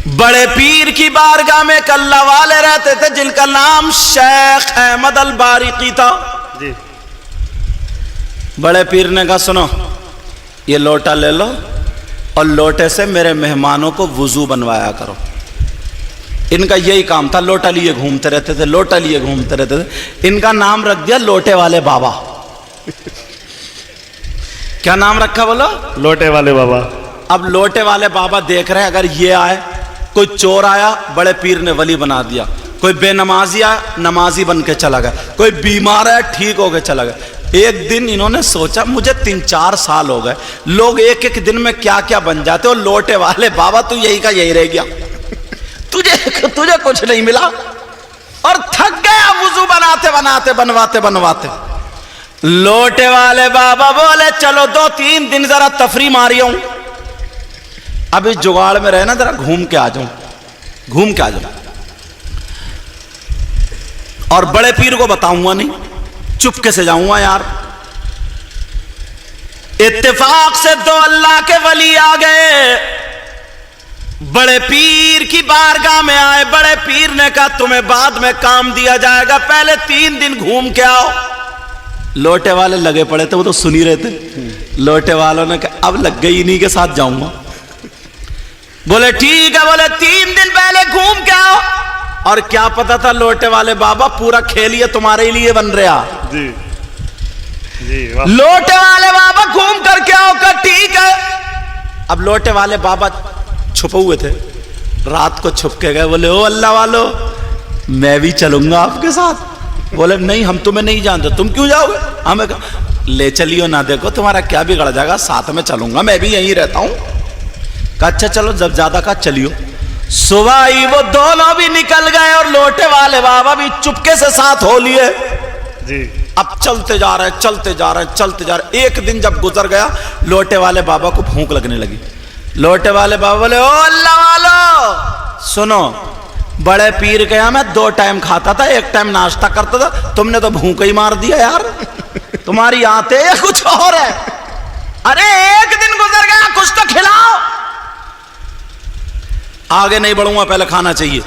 بڑے پیر کی بارگاہ میں ایک اللہ والے رہتے تھے جن کا نام شیخ احمد البارقی تھا جی. بڑے پیر نے کہا سنو یہ لوٹا لے لو اور لوٹے سے میرے مہمانوں کو وضو بنوایا کرو. ان کا یہی کام تھا, لوٹا لیے گھومتے رہتے تھے, لوٹا لیے گھومتے رہتے تھے. ان کا نام رکھ دیا لوٹے والے بابا. کیا نام رکھا بولو؟ لوٹے والے بابا. اب لوٹے والے بابا دیکھ رہے ہیں اگر یہ آئے, کوئی چور آیا بڑے پیر نے ولی بنا دیا, کوئی بے نمازی آیا نمازی بن کے چلا گیا, کوئی بیمار ہے ٹھیک ہو کے چلا گیا. ایک دن انہوں نے سوچا مجھے 3-4 سال ہو گئے, لوگ ایک ایک دن میں کیا کیا بن جاتے, اور لوٹے والے بابا تو یہی کا یہی رہ گیا, تجھے کچھ نہیں ملا اور تھک گیا وضو بناتے بناتے بنواتے بنواتے. لوٹے والے بابا بولے چلو 2-3 دن ذرا تفریح ماری ہوں, اب اس جگاڑ میں رہنا ذرا گھوم کے آ جاؤں, گھوم کے آ جاؤں. اور بڑے پیر کو بتاؤں گا نہیں, چپکے سے جاؤں گا یار. اتفاق سے 2 اللہ کے ولی آ گئے, بڑے پیر کی بارگاہ میں آئے. بڑے پیر نے کہا تمہیں بعد میں کام دیا جائے گا, پہلے 3 دن گھوم کے آؤ. لوٹے والے لگے پڑے تھے, وہ تو سنی رہے تھے. لوٹے والوں نے کہا اب لگ گئی انہی کے ساتھ جاؤں گا. بولے ٹھیک ہے, بولے 3 دن پہلے گھوم کے آؤ. اور کیا پتا تھا لوٹے والے بابا پورا کھیل یہ تمہارے لیے بن رہا. جی جی. لوٹے والے بابا گھوم کر کے آؤ, کہ ٹھیک ہے. اب لوٹے والے بابا چھپے ہوئے تھے, رات کو چھپ کے گئے. بولے او اللہ والو میں بھی چلوں گا آپ کے ساتھ. بولے نہیں ہم تمہیں نہیں جانتے, تم کیوں جاؤ گے؟ ہمیں کہا لے چلیو نہ, دیکھو تمہارا کیا بگڑ جائے گا, ساتھ میں چلوں گا, میں بھی یہیں رہتا ہوں. کہا اچھا چلو, جب زیادہ کہا چلیو. صبح ہی وہ دونوں بھی نکل گئے اور لوٹے والے بابا بھی چپکے سے ساتھ ہو لیے. جی. اب چلتے جا رہے چلتے جا رہے چلتے جا رہے. ایک دن جب گزر گیا لوٹے والے بابا کو بھوک لگنے لگی. لوٹے والے بابا بولے او اللہ والو سنو, بڑے پیر کے یہاں میں 2 ٹائم کھاتا تھا, 1 ٹائم ناشتہ کرتا تھا, تم نے تو بھوک ہی مار دیا یار, تمہاری آتے یہ کچھ اور ہے. ارے ایک دن گزر گیا کچھ تو کھلاؤ. آگے نہیں بڑھوں گا, پہلے کھانا چاہیے.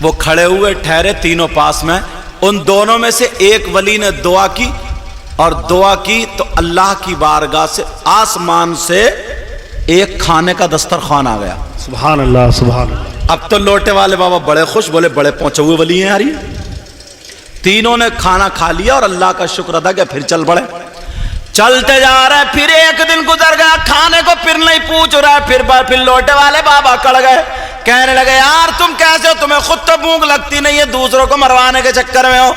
وہ کھڑے ہوئے ٹھہرے تینوں پاس میں. ان دونوں میں سے ایک ولی نے دعا کی, اور دعا کی تو اللہ کی بارگاہ سے آسمان سے ایک کھانے کا دسترخوان آ گیا. سبحان اللہ سبحان اللہ. اب تو لوٹے والے بابا بڑے خوش, بولے بڑے پہنچے ہوئے ولی ہیں یار. تینوں نے کھانا کھا لیا اور اللہ کا شکر ادا کیا, پھر چل پڑے. چلتے جا رہے, پھر ایک دن گزر گیا, کھانے کو پھر نہیں پوچھ رہا. پھر لوٹے والے بابا کڑ گئے, کہنے لگے یار تم کیسے ہو, تمہیں خود تو بھوک لگتی نہیں ہے, دوسروں کو مروانے کے چکر میں ہو.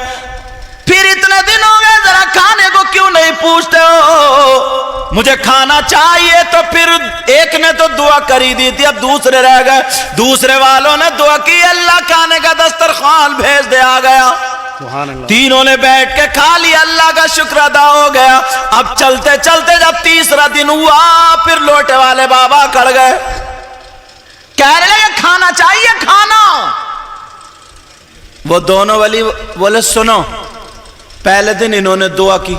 پھر اتنے دن ہو گئے ذرا کھانے کو کیوں نہیں پوچھتے ہو, مجھے کھانا چاہیے. تو پھر ایک نے تو دعا کری دی تھی, اب دوسرے رہ گئے. دوسرے والوں نے دعا کی, اللہ کھانے کا دسترخوان بھیج دے, آ گیا. تینوں نے بیٹھ کے کھا لیا, اللہ کا شکر ادا ہو گیا. اب چلتے چلتے جب تیسرا دن ہوا, پھر لوٹے والے بابا کڑ گئے, کہہ رہے ہیں کھانا چاہیے کھانا. وہ دونوں ولی بولے سنو, پہلے دن انہوں نے دعا کی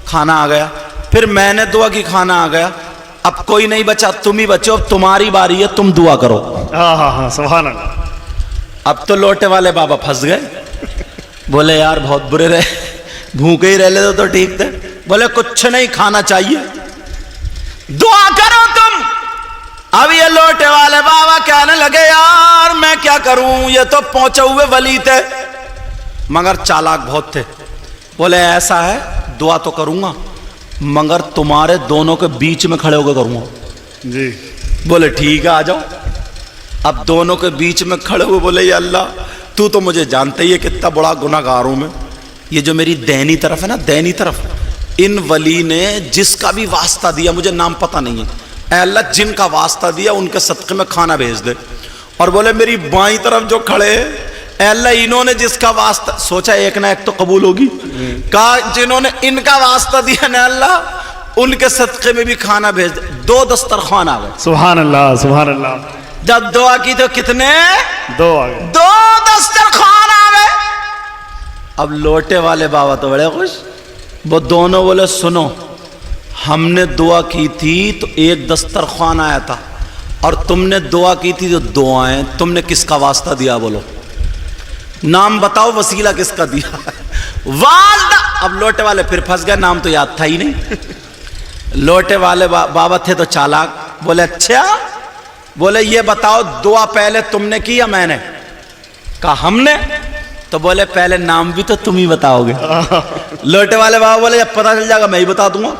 کھانا آ گیا, پھر میں نے دعا کی کھانا آ گیا, اب کوئی نہیں بچا, تم ہی بچو, اب تمہاری باری ہے, تم دعا کرو. ہاں سبحان اللہ. اب تو لوٹے والے بابا پھنس گئے. بولے یار بہت برے رہے, بھوکے ہی رہ لیتے تو ٹھیک تھے. بولے کچھ نہیں, کھانا چاہیے, دعا کرو تم. اب یہ لوٹے والے بابا کہنے لگے یار میں کیا کروں, یہ تو پہنچے ہوئے ولی تھے مگر چالاک بہت تھے. بولے ایسا ہے دعا تو کروں گا مگر تمہارے دونوں کے بیچ میں کھڑے ہو کے کروں گا. جی. بولے ٹھیک ہے آ جاؤ. اب دونوں کے بیچ میں کھڑے ہوئے بولے یا اللہ تو مجھے جانتے ہی ہے کتنا بڑا گناہ گار ہوں میں. یہ جو میری دینی طرف ہے نا, دینی طرف, ان ولی نے جس کا بھی واسطہ دیا, مجھے نام پتہ نہیں ہے, اے اللہ جن کا واسطہ دیا ان کے صدقے میں کھانا بھیج دے. اور بولے میری بائیں طرف جو کھڑے, اے اللہ انہوں نے جس کا واسطہ, سوچا ایک نہ ایک تو قبول ہوگی, کہا جنہوں نے ان کا واسطہ دیا نا اللہ ان کے صدقے میں بھی کھانا بھیج دے. 2 دسترخوان آ گئے. سبحان اللہ سبحان اللہ. جب دعا کی تو کتنے, 2 آ گئے. 2 دسترخوان آ گئے. اب لوٹے والے بابا تو بڑے خوش. وہ دونوں بولے سنو, ہم نے دعا کی تھی تو ایک دسترخوان آیا تھا, اور تم نے دعا کی تھی جو دعائیں تم نے کس کا واسطہ دیا بولو؟ نام بتاؤ وسیلہ کس کا دیا؟ والدہ. اب لوٹے والے پھر پھنس گئے، نام تو یاد تھا ہی نہیں. لوٹے والے بابا تھے تو چالاک، بولے اچھا، بولے یہ بتاؤ دعا پہلے تم نے کی یا میں نے؟ کہا ہم نے. تو بولے پہلے نام بھی تو تم ہی بتاؤ گے. لوٹے والے بابا بولے جب پتہ چل جائے گا میں ہی بتا دوں گا.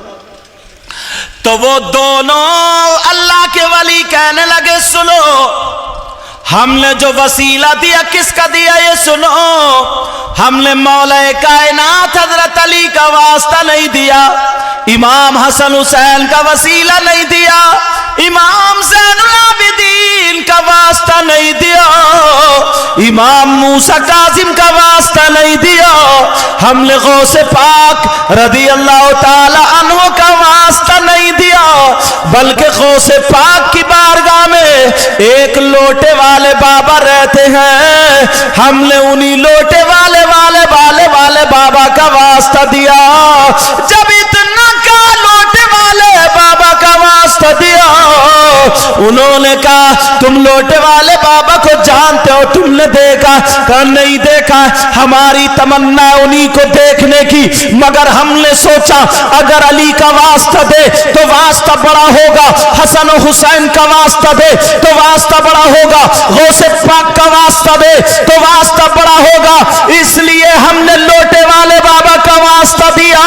تو وہ دونوں اللہ کے ولی کہنے لگے سنو، ہم نے جو وسیلہ دیا کس کا دیا یہ سنو. ہم نے مولا کائنات حضرت علی کا واسطہ نہیں دیا، امام حسن حسین کا وسیلہ نہیں دیا، امام زین العابدین کا واسطہ نہیں دیا، امام موسیٰ کاظم کا واسطہ نہیں دیا. ہم نے غوث پاک رضی اللہ تعالی عنہ کا واسطہ نہیں دیا، بلکہ غوث پاک کی بارگاہ میں ایک لوٹے والے بابا رہتے ہیں، ہم نے انہی لوٹے والے بابا کا واسطہ دیا. جب اتنا کا لوٹے والے بابا کا واسطہ دیا، انہوں نے کہا تم لوٹے والے بابا کو جانتے ہو؟ تم نے دیکھا؟ کہا نہیں دیکھا. ہماری تمنا انہی کو دیکھنے کی، مگر ہم نے سوچا اگر علی کا واسطہ دے تو واسطہ بڑا ہوگا، حسن و حسین کا واسطہ دے تو واسطہ بڑا ہوگا، غوث پاک کا واسطہ دے تو واسطہ بڑا ہوگا. اس لیے ہم نے لوٹے والے بابا کا واسطہ دیا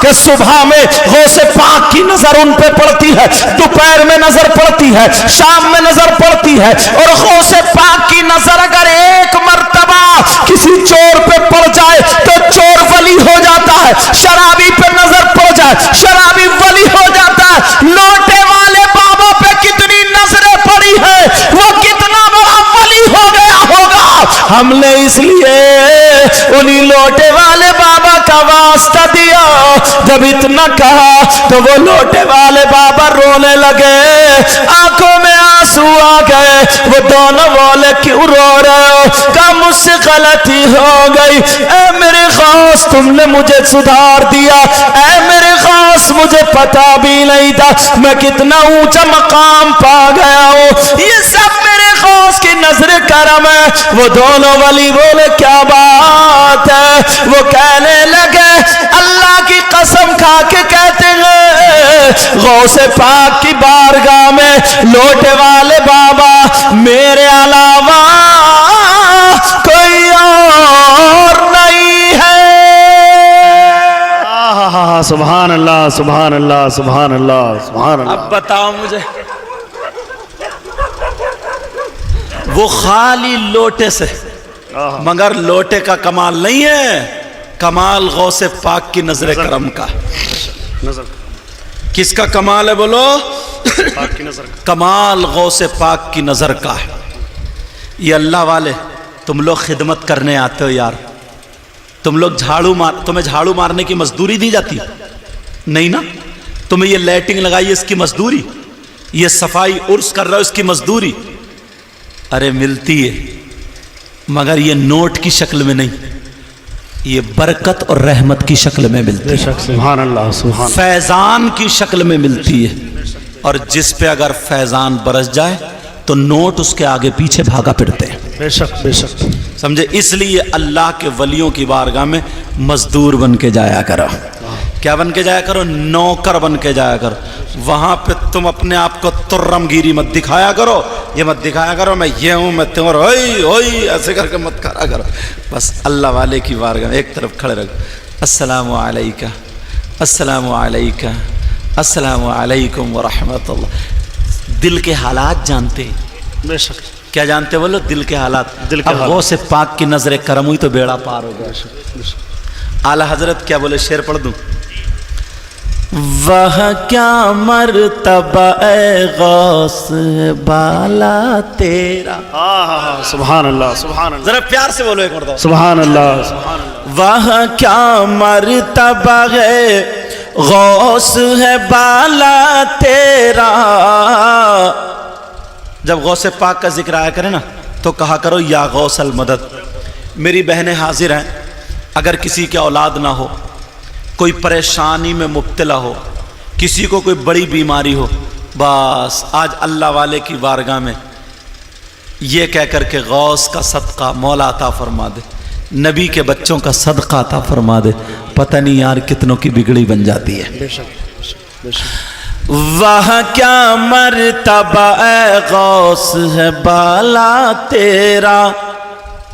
کہ صبح میں غوث پاک کی نظر ان پہ پڑتی ہے، دوپہر میں نظر پڑتی ہے، شام میں نظر پڑتی ہے. اور غوث پاک کی نظر اگر ایک مرتبہ کسی چور پہ پڑ جائے تو چور ولی ہو جاتا ہے، شرابی پہ نظر پڑ جائے شرابی ولی ہو جاتا ہے. لوٹے والے بابا پہ کتنی نظریں پڑی ہے، وہ کتنا بڑا ولی ہو گیا ہوگا. ہم نے اس لیے انہی لوٹے والے بابا کا واسطہ دیا. جب اتنا کہا تو وہ لوٹے والے بابا رونے لگے، آنکھوں میں آنسو آ گئے. وہ دونوں بولے کیوں رو رہے ہو؟ کہا مجھ سے غلطی ہو گئی، اے میرے غوث تم نے مجھے سدھار دیا، اے میرے غوث مجھے پتا بھی نہیں تھا میں کتنا اونچا مقام پا گیا ہوں، یہ سب میرے غوث کی نظر کرم ہے. وہ دونوں ولی بولے کیا بات ہے؟ وہ کہنے لگے اللہ کی قسم کھا کے کہتے ہیں غوث پاک کی بارگاہ میں لوٹے والے بابا میرے علاوہ کوئی اور نہیں ہے. سبحان اللہ سبحان اللہ سبحان اللہ سبحان اللہ. اب بتاؤ مجھے، وہ خالی لوٹے سے، مگر لوٹے کا کمال نہیں ہے، کمال غوث پاک کی نظر کرم کا. نظر کس کا کمال ہے بولو؟ پاک کی نظر. کمال غوث پاک کی نظر کا ہے. یہ اللہ والے تم لوگ خدمت کرنے آتے ہو یار، تم لوگ تمہیں جھاڑو مارنے کی مزدوری دی جاتی نہیں نا؟ تمہیں یہ لیٹنگ لگائی اس کی مزدوری، یہ صفائی عرس کر رہے ہو اس کی مزدوری، ارے ملتی ہے، مگر یہ نوٹ کی شکل میں نہیں، یہ برکت اور رحمت کی شکل میں ملتی ہے. سبحان اللہ سبحان اللہ. فیضان کی شکل میں ملتی ہے. اور جس پہ اگر فیضان برس جائے تو نوٹ اس کے آگے پیچھے بھاگا پھرتے ہیں. بے شک بے شک. سمجھے؟ اس لیے اللہ کے ولیوں کی بارگاہ میں مزدور بن کے جایا کرو. کیا بن کے جایا کرو؟ نوکر بن کے جایا کرو. وہاں پہ تم اپنے آپ کو ترم گیری مت دکھایا کرو، یہ مت دکھایا کرو میں یہ ہوں میں تمہارا ہوئی ہوئی ایسے کر کے مت کرا کرو. بس اللہ والے کی بارگاہ میں ایک طرف کھڑے رکھو، السلام علیکہ السلام علیکہ السلام علیکم ورحمۃ اللہ. دل کے حالات جانتے، بے شک. کیا جانتے بولو؟ دل کے حالات. دل کے اب حالات. غوث پاک کی نظر کرم ہوئی تو بیڑا پار ہو گیا. اعلیٰ حضرت کیا بولے؟ شعر پڑھ دوں؟ وہ کیا مرتبہ اے غوث بالا تیرا. سبحان اللہ سبحان اللہ. ذرا پیار سے بولو ایک مرتبہ. سبحان اللہ سبحان اللہ. وہ کیا مرتبہ ہے غوث ہے بالا تیرا. جب غوث پاک کا ذکر آیا کرے نا تو کہا کرو یا غوث المدد. میری بہنیں حاضر ہیں، اگر کسی کے اولاد نہ ہو، کوئی پریشانی میں مبتلا ہو، کسی کو کوئی بڑی بیماری ہو، بس آج اللہ والے کی بارگاہ میں یہ کہہ کر کے غوث کا صدقہ مولا عطا فرما دے، نبی کے بچوں کا صدقہ عطا فرما دے، پتہ نہیں یار کتنوں کی بگڑی بن جاتی ہے۔ بے شک وہاں کیا مرتبہ اے غوث ہے بالا تیرا،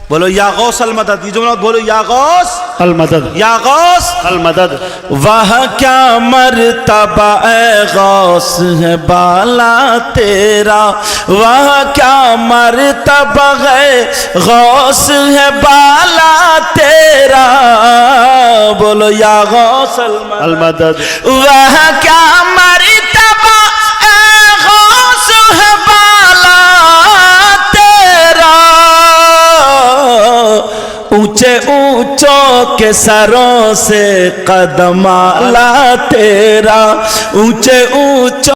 بولو یا غوث المدد، یہ جملہ بولو یا غوث المدد، یا غوث المدد۔ وہاں کیا مرتبہ اے غوث ہے بالا تیرا، وہاں کیا مرتبہ ہے غوث ہے بالا تیرا، بولو یا غوث المدد۔ وہاں کیا مرتبہ اے غوث ہے بالا تیرا، اونچے اونچوں کے سروں سے قدم اعلیٰ تیرا، اونچے اونچوں